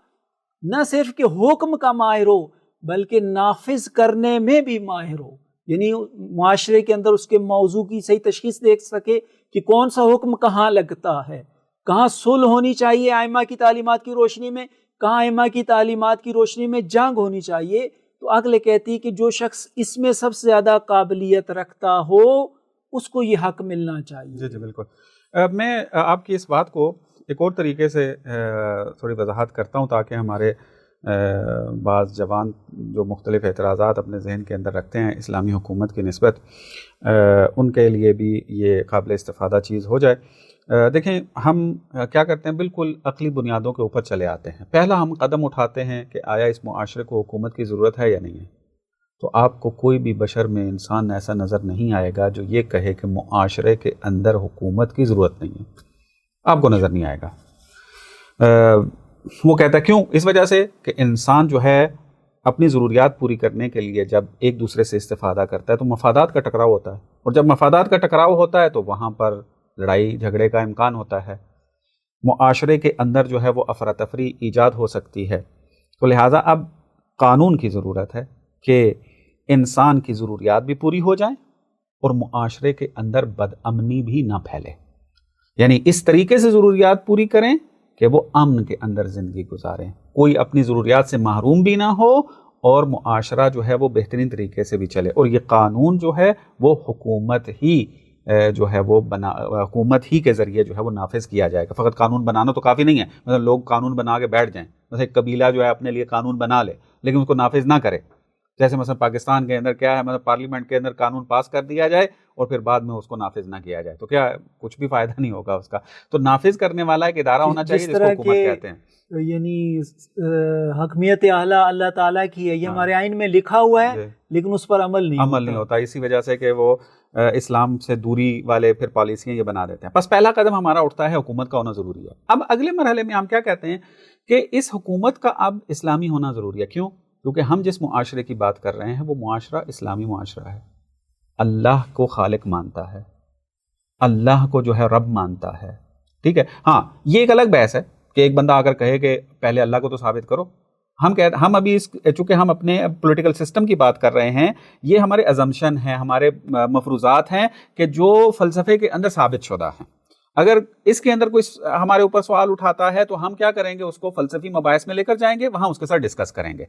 نہ صرف کہ حکم کا ماہر ہو بلکہ نافذ کرنے میں بھی ماہر ہو، یعنی معاشرے کے اندر اس کے موضوع کی صحیح تشخیص دیکھ سکے کہ کون سا حکم کہاں لگتا ہے، کہاں صلح ہونی چاہیے ائمہ کی تعلیمات کی روشنی میں، کہاں ائمہ کی تعلیمات کی روشنی میں جنگ ہونی چاہیے۔ تو عقل کہتی ہے کہ جو شخص اس میں سب سے زیادہ قابلیت رکھتا ہو اس کو یہ حق ملنا چاہیے۔ جی جی بالکل۔ میں آپ کی اس بات کو ایک اور طریقے سے تھوڑی وضاحت کرتا ہوں تاکہ ہمارے بعض جوان جو مختلف اعتراضات اپنے ذہن کے اندر رکھتے ہیں اسلامی حکومت کی نسبت، ان کے لیے بھی یہ قابل استفادہ چیز ہو جائے۔ دیکھیں ہم کیا کرتے ہیں، بالکل عقلی بنیادوں کے اوپر چلے آتے ہیں۔ پہلا ہم قدم اٹھاتے ہیں کہ آیا اس معاشرے کو حکومت کی ضرورت ہے یا نہیں ہے، تو آپ کو کوئی بھی بشر میں انسان ایسا نظر نہیں آئے گا جو یہ کہے کہ معاشرے کے اندر حکومت کی ضرورت نہیں ہے، آپ کو نظر نہیں آئے گا۔ وہ کہتا ہے کیوں؟ اس وجہ سے کہ انسان جو ہے اپنی ضروریات پوری کرنے کے لیے جب ایک دوسرے سے استفادہ کرتا ہے تو مفادات کا ٹکراؤ ہوتا ہے، اور جب مفادات کا ٹکراؤ ہوتا ہے تو وہاں پر لڑائی جھگڑے کا امکان ہوتا ہے، معاشرے کے اندر جو ہے وہ افراتفری ایجاد ہو سکتی ہے۔ تو لہٰذا اب قانون کی ضرورت ہے کہ انسان کی ضروریات بھی پوری ہو جائیں اور معاشرے کے اندر بدامنی بھی نہ پھیلے، یعنی اس طریقے سے ضروریات پوری کریں کہ وہ امن کے اندر زندگی گزاریں، کوئی اپنی ضروریات سے محروم بھی نہ ہو اور معاشرہ جو ہے وہ بہترین طریقے سے بھی چلے۔ اور یہ قانون جو ہے وہ حکومت ہی جو ہے وہ حکومت ہی کے ذریعے جو ہے وہ نافذ کیا جائے گا۔ فقط قانون بنانا تو کافی نہیں ہے، مثلا لوگ قانون بنا کے بیٹھ جائیں، مثلا ایک قبیلہ جو ہے اپنے لیے قانون بنا لے لیکن اس کو نافذ نہ کرے، جیسے مثلا پاکستان کے اندر کیا ہے، مطلب پارلیمنٹ کے اندر قانون پاس کر دیا جائے اور پھر بعد میں اس کو نافذ نہ کیا جائے تو کیا کچھ بھی فائدہ نہیں ہوگا اس کا۔ تو نافذ کرنے والا ایک ادارہ ہونا چاہیے جس کو حکومت کہتے ہیں۔ یعنی حکمیت اعلیٰ اللہ تعالیٰ کی ہے، یہ ہمارے آئین میں لکھا ہوا ہے لیکن اس پر عمل نہیں ہوتا، اسی وجہ سے کہ وہ اسلام سے دوری والے پھر پالیسیاں یہ بنا دیتے ہیں۔ بس پہلا قدم ہمارا اٹھتا ہے حکومت کا ہونا ضروری ہے۔ اب اگلے مرحلے میں ہم کیا کہتے ہیں کہ اس حکومت کا اب اسلامی ہونا ضروری ہے۔ کیوں؟ کیونکہ ہم جس معاشرے کی بات کر رہے ہیں وہ معاشرہ اسلامی معاشرہ ہے، اللہ کو خالق مانتا ہے، اللہ کو جو ہے رب مانتا ہے، ٹھیک ہے۔ ہاں یہ ایک الگ بحث ہے کہ ایک بندہ اگر کہے کہ پہلے اللہ کو تو ثابت کرو، ہم ابھی چونکہ ہم اپنے پولیٹیکل سسٹم کی بات کر رہے ہیں، یہ ہمارے ازمپشن ہیں، ہمارے مفروضات ہیں کہ جو فلسفے کے اندر ثابت شدہ ہیں۔ اگر اس کے اندر کوئی ہمارے اوپر سوال اٹھاتا ہے تو ہم کیا کریں گے، اس کو فلسفی مباحث میں لے کر جائیں گے، وہاں اس کے ساتھ ڈسکس کریں گے۔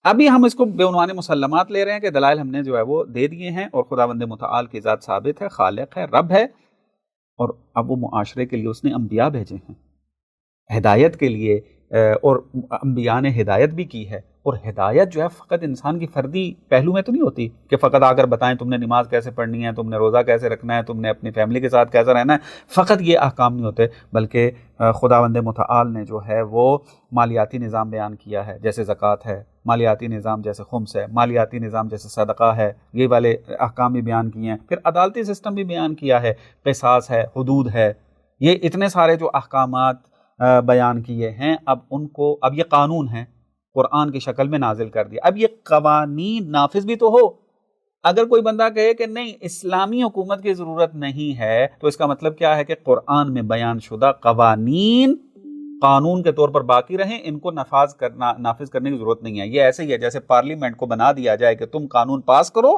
ابھی ہم اس کو بے عنوان مسلمات لے رہے ہیں کہ دلائل ہم نے جو ہے وہ دے دیے ہیں اور خداوند متعال کی ذات ثابت ہے، خالق ہے، رب ہے، اور اب وہ معاشرے کے لیے اس نے انبیاء بھیجے ہیں ہدایت کے لیے، اور انبیاء نے ہدایت بھی کی ہے، اور ہدایت جو ہے فقط انسان کی فردی پہلو میں تو نہیں ہوتی کہ فقط آ کر بتائیں تم نے نماز کیسے پڑھنی ہے، تم نے روزہ کیسے رکھنا ہے، تم نے اپنی فیملی کے ساتھ کیسا رہنا ہے، فقط یہ احکام نہیں ہوتے، بلکہ خداوند متعال نے جو ہے وہ مالیاتی نظام بیان کیا ہے، جیسے زکوٰۃ ہے، مالیاتی نظام جیسے خمس ہے، مالیاتی نظام جیسے صدقہ ہے، یہ والے احکام بھی بیان کیے ہیں، پھر عدالتی سسٹم بھی بیان کیا ہے، قصاص ہے، حدود ہے، یہ اتنے سارے جو احکامات بیان کیے ہیں، اب ان کو اب یہ قانون ہے قرآن کی شکل میں نازل کر دیا، اب یہ قوانین نافذ بھی تو ہو۔ اگر کوئی بندہ کہے کہ نہیں اسلامی حکومت کی ضرورت نہیں ہے تو اس کا مطلب کیا ہے کہ قرآن میں بیان شدہ قوانین قانون کے طور پر باقی رہیں، ان کو نافذ کرنے کی ضرورت نہیں ہے۔ یہ ایسے ہی ہے جیسے پارلیمنٹ کو بنا دیا جائے کہ تم قانون پاس کرو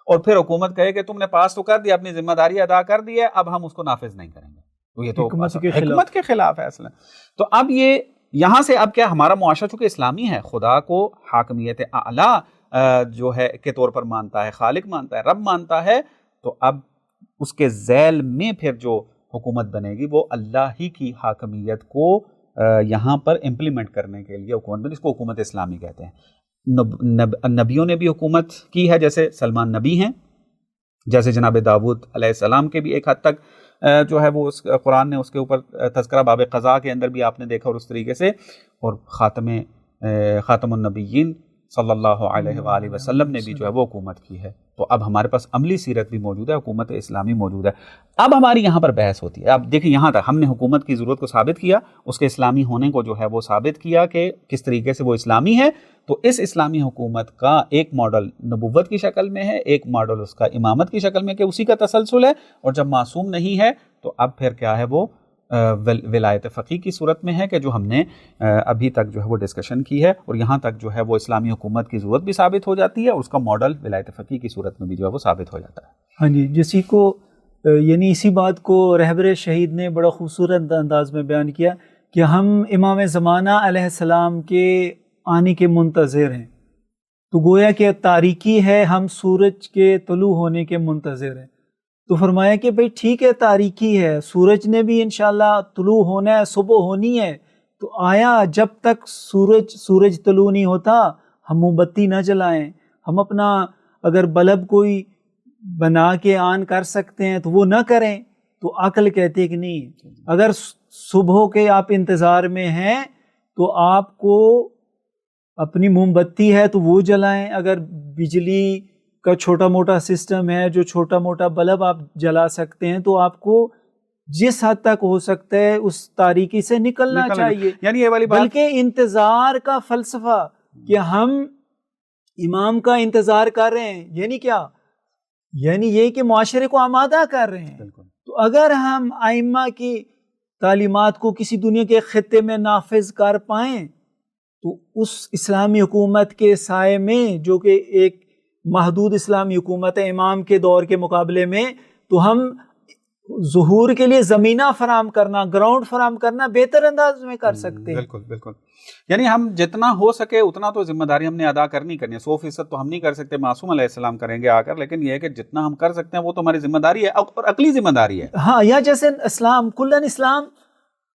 اور پھر حکومت کہے کہ تم نے پاس تو کر دیا، اپنی ذمہ داری ادا کر دی ہے، اب ہم اس کو نافذ نہیں کریں گے، تو یہ تو حکومت کے خلاف ہے اصلا۔ تو اب یہ یہاں سے اب کیا ہمارا معاشرہ چونکہ اسلامی ہے، خدا کو حاکمیت اعلیٰ جو ہے کے طور پر مانتا ہے، خالق مانتا ہے، رب مانتا ہے، تو اب اس کے ذیل میں پھر جو حکومت بنے گی وہ اللہ ہی کی حاکمیت کو یہاں پر امپلیمنٹ کرنے کے لیے حکومت بنے، اس کو حکومت اسلامی کہتے ہیں۔ نبیوں نے بھی حکومت کی ہے، جیسے سلمان نبی ہیں، جیسے جناب داؤد علیہ السلام کے بھی ایک حد تک جو ہے وہ اس قرآن نے اس کے اوپر تذکرہ باب قضاء کے اندر بھی آپ نے دیکھا، اور اس طریقے سے، اور خاتم النبیین صلی اللہ علیہ وآلہ وسلم نے بھی جو ہے وہ حکومت کی ہے۔ تو اب ہمارے پاس عملی سیرت بھی موجود ہے، حکومت اسلامی موجود ہے۔ اب ہماری یہاں پر بحث ہوتی ہے، اب دیکھیں یہاں تک ہم نے حکومت کی ضرورت کو ثابت کیا، اس کے اسلامی ہونے کو جو ہے وہ ثابت کیا کہ کس طریقے سے وہ اسلامی ہے۔ تو اس اسلامی حکومت کا ایک ماڈل نبوت کی شکل میں ہے، ایک ماڈل اس کا امامت کی شکل میں کہ اسی کا تسلسل ہے، اور جب معصوم نہیں ہے تو اب پھر کیا ہے وہ ولایت فقیہ کی صورت میں ہے کہ جو ہم نے ابھی تک جو ہے وہ ڈسکشن کی ہے، اور یہاں تک جو ہے وہ اسلامی حکومت کی ضرورت بھی ثابت ہو جاتی ہے، اور اس کا ماڈل ولایت فقیہ کی صورت میں بھی جو ہے وہ ثابت ہو جاتا ہے۔ ہاں جی، جسی کو یعنی اسی بات کو رہبر شہید نے بڑا خوبصورت انداز میں بیان کیا کہ ہم امام زمانہ علیہ السلام کے آنے کے منتظر ہیں، تو گویا کہ تاریکی ہے، ہم سورج کے طلوع ہونے کے منتظر ہیں۔ تو فرمایا کہ بھئی ٹھیک ہے، تاریکی ہے، سورج نے بھی انشاءاللہ طلوع ہونا ہے، صبح ہونی ہے، تو آیا جب تک سورج طلوع نہیں ہوتا ہم موم بتی نہ جلائیں، ہم اپنا اگر بلب کوئی بنا کے آن کر سکتے ہیں تو وہ نہ کریں؟ تو عقل کہتے کہ نہیں، اگر صبح کے آپ انتظار میں ہیں تو آپ کو اپنی موم بتی ہے تو وہ جلائیں، اگر بجلی کا چھوٹا موٹا سسٹم ہے، جو چھوٹا موٹا بلب آپ جلا سکتے ہیں، تو آپ کو جس حد تک ہو سکتا ہے اس تاریکی سے نکلنا چاہیے۔ یعنی یہ والی بات، بلکہ انتظار کا فلسفہ کہ ہم امام کا انتظار کر رہے ہیں، یعنی کیا؟ یعنی یہ کہ معاشرے کو آمادہ کر رہے ہیں۔ تو اگر ہم ائمہ کی تعلیمات کو کسی دنیا کے خطے میں نافذ کر پائیں تو اس اسلامی حکومت کے سائے میں، جو کہ ایک محدود اسلامی حکومت ہے امام کے دور کے مقابلے میں، تو ہم ظہور کے لیے زمینہ فراہم کرنا، گراؤنڈ فراہم کرنا بہتر انداز میں کر سکتے ہیں۔ بالکل بالکل، یعنی ہم جتنا ہو سکے اتنا تو ذمہ داری ہم نے ادا کرنی ہے۔ 100% تو ہم نہیں کر سکتے، معصوم علیہ السلام کریں گے آ کر، لیکن یہ ہے کہ جتنا ہم کر سکتے ہیں وہ تو ہماری ذمہ داری ہے، اور عقلی ذمہ داری ہے۔ ہاں، یا جیسے اسلام کلن اسلام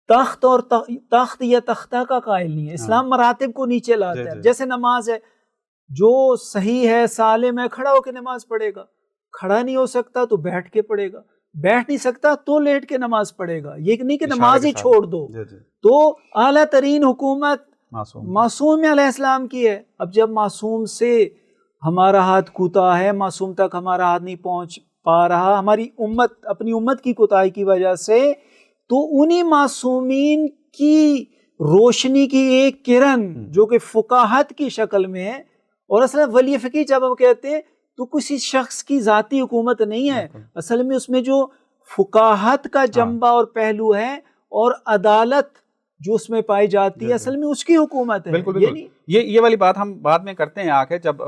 تخت اور تخت یا تختہ کا قائل نہیں ہے، اسلام مراتب کو نیچے لاتا ہے۔ جیسے نماز ہے، جو صحیح ہے، سالم ہے، کھڑا ہو کے نماز پڑھے گا، کھڑا نہیں ہو سکتا تو بیٹھ کے پڑھے گا، بیٹھ نہیں سکتا تو لیٹ کے نماز پڑھے گا، یہ نہیں کہ نماز ہی چھوڑ دو۔ تو اعلیٰ ترین حکومت معصوم علیہ السلام کی ہے۔ اب جب معصوم سے ہمارا ہاتھ کوتا ہے، معصوم تک ہمارا ہاتھ نہیں پہنچ پا رہا، ہماری امت اپنی امت کی کوتاہی کی وجہ سے، تو انہی معصومین کی روشنی کی ایک کرن جو کہ فقاہت کی شکل میں ہے، اور اصل ولی فقیہ جب ہم کہتے ہیں تو کسی شخص کی ذاتی حکومت نہیں ہے، اصل میں اس میں جو فقاہت کا جنبہ اور پہلو ہے اور عدالت جو اس میں پائی جاتی ہے، اصل میں اس کی حکومت ہے۔ بالکل بالکل، یہ والی بات ہم بعد میں کرتے ہیں آ کے، جب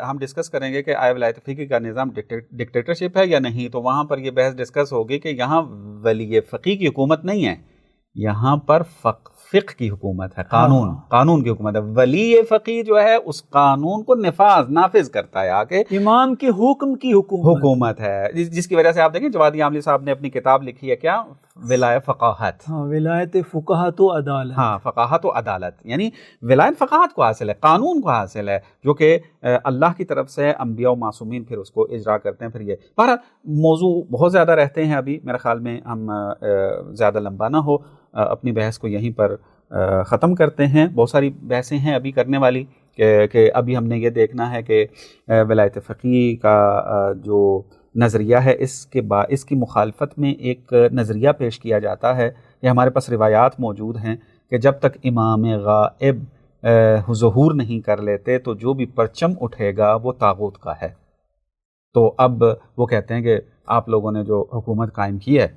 ہم ڈسکس کریں گے کہ آیا ولایت فقیہ کا نظام ڈکٹیٹرشپ ہے یا نہیں، تو وہاں پر یہ بحث ڈسکس ہوگی کہ یہاں ولی فقیہ کی حکومت نہیں ہے، یہاں پر فقہ کی حکومت ہے، قانون کی حکومت ہے۔ ولی فقیہ جو ہے اس قانون کو نافذ کرتا ہے، آگے امام کے حکم کی حکومت ہے، جس کی وجہ سے آپ دیکھیں جوادی عاملی صاحب نے اپنی کتاب لکھی ہے کیا، ولایت فقاہت، ولایت فقاہت و عدالت۔ ہاں، فقاہت و عدالت، یعنی ولایت فقاہت کو حاصل ہے، قانون کو حاصل ہے، جو کہ اللہ کی طرف سے انبیاء و معصومین پھر اس کو اجرا کرتے ہیں۔ پھر یہ بہرحال موضوع بہت زیادہ رہتے ہیں، ابھی میرے خیال میں ہم زیادہ لمبا نہ ہو، اپنی بحث کو یہیں پر ختم کرتے ہیں۔ بہت ساری بحثیں ہیں ابھی کرنے والی، کہ ابھی ہم نے یہ دیکھنا ہے کہ ولایت فقیہ کا جو نظریہ ہے، اس کی مخالفت میں ایک نظریہ پیش کیا جاتا ہے کہ ہمارے پاس روایات موجود ہیں کہ جب تک امام غائب ظہور نہیں کر لیتے تو جو بھی پرچم اٹھے گا وہ طاغوت کا ہے۔ تو اب وہ کہتے ہیں کہ آپ لوگوں نے جو حکومت قائم کی ہے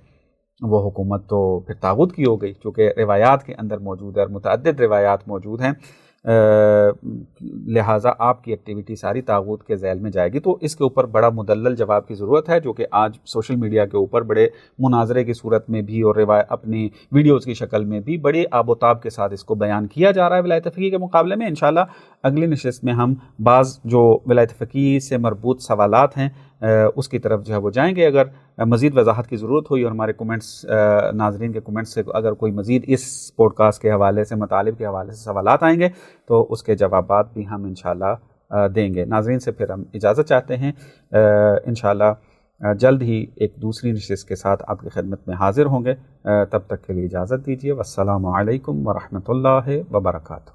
وہ حکومت تو پھر طاغوت کی ہو گئی، چونکہ روایات کے اندر موجود ہے، اور متعدد روایات موجود ہیں لہٰذا آپ کی ایکٹیویٹی ساری طاغوت کے ذیل میں جائے گی. تو اس کے اوپر بڑا مدلل جواب کی ضرورت ہے، جو کہ آج سوشل میڈیا کے اوپر بڑے مناظرے کی صورت میں بھی اور اپنی ویڈیوز کی شکل میں بھی بڑے آب و تاب کے ساتھ اس کو بیان کیا جا رہا ہے ولایت فقیہ کے مقابلے میں. انشاءاللہ اگلی نشست میں ہم بعض جو ولایت فقیہ سے مربوط سوالات ہیں اس کی طرف جو ہے وہ جائیں گے. اگر مزید وضاحت کی ضرورت ہوئی اور ہمارے کومنٹس، ناظرین کے کومنٹس سے اگر کوئی مزید اس پوڈ کاسٹ کے حوالے سے، مطالب کے حوالے سے سوالات آئیں گے تو اس کے جوابات بھی ہم انشاءاللہ دیں گے. ناظرین سے پھر ہم اجازت چاہتے ہیں. انشاءاللہ جلد ہی ایک دوسری نشست کے ساتھ آپ کی خدمت میں حاضر ہوں گے. تب تک کے لیے اجازت دیجیے. والسلام علیکم ورحمۃ اللہ وبرکاتہ.